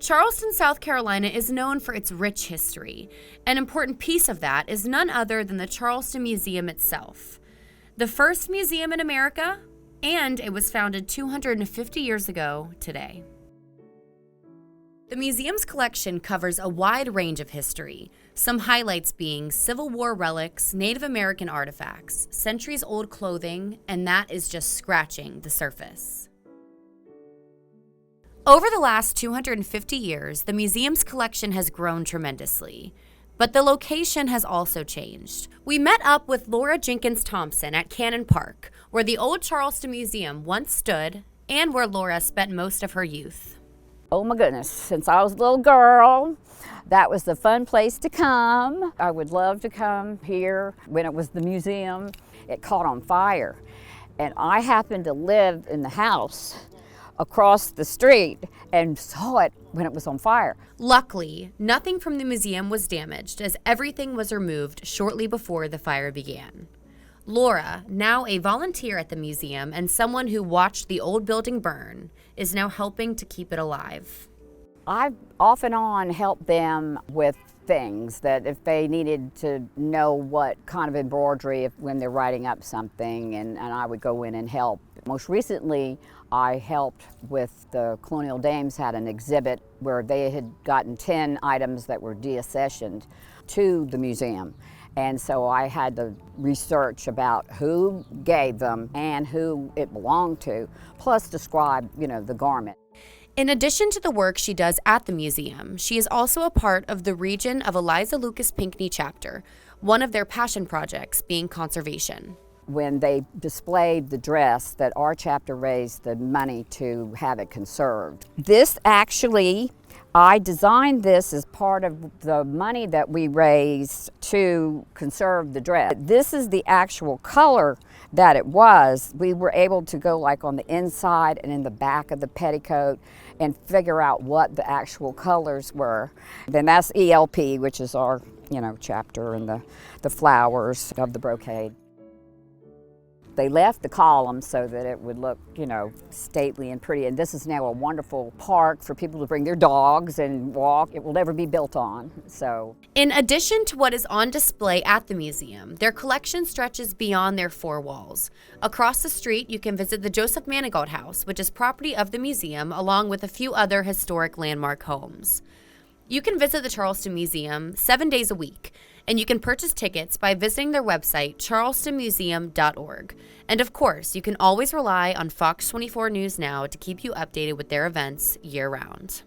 Charleston, South Carolina is known for its rich history. An important piece of that is none other than the Charleston Museum itself. The first museum in America, and it was founded 250 years ago today. The museum's collection covers a wide range of history, some highlights being Civil War relics, Native American artifacts, centuries-old clothing, and that is just scratching the surface. Over the last 250 years, the museum's collection has grown tremendously, but the location has also changed. We met up with Laura Jenkins Thompson at Cannon Park, where the old Charleston Museum once stood and where Laura spent most of her youth. Oh my goodness, since I was a little girl, that was the fun place to come. I would love to come here. When it was the museum, it caught on fire. And I happened to live in the house across the street and saw it when it was on fire. Luckily, nothing from the museum was damaged as everything was removed shortly before the fire began. Laura, now a volunteer at the museum and someone who watched the old building burn, is now helping to keep it alive. I've off and on helped them with things that if they needed to know what kind of embroidery when they're writing up something, and I would go in and help. Most recently, I helped with the Colonial Dames had an exhibit where they had gotten 10 items that were deaccessioned to the museum. And so I had to research about who gave them and who it belonged to, plus describe, the garment. In addition to the work she does at the museum, she is also a part of the Region of Eliza Lucas Pinckney chapter, one of their passion projects being conservation. When they displayed the dress, that our chapter raised the money to have it conserved. This actually, I designed this as part of the money that we raised to conserve the dress. This is the actual color that it was. We were able to go like on the inside and in the back of the petticoat and figure out what the actual colors were. Then that's ELP, which is our, chapter, and the flowers of the brocade. They left the columns so that it would look, stately and pretty. And this is now a wonderful park for people to bring their dogs and walk. It will never be built on, so. In addition to what is on display at the museum, their collection stretches beyond their four walls. Across the street, you can visit the Joseph Manigault House, which is property of the museum, along with a few other historic landmark homes. You can visit the Charleston Museum 7 days a week, and you can purchase tickets by visiting their website, charlestonmuseum.org. And of course, you can always rely on Fox 24 News Now to keep you updated with their events year-round.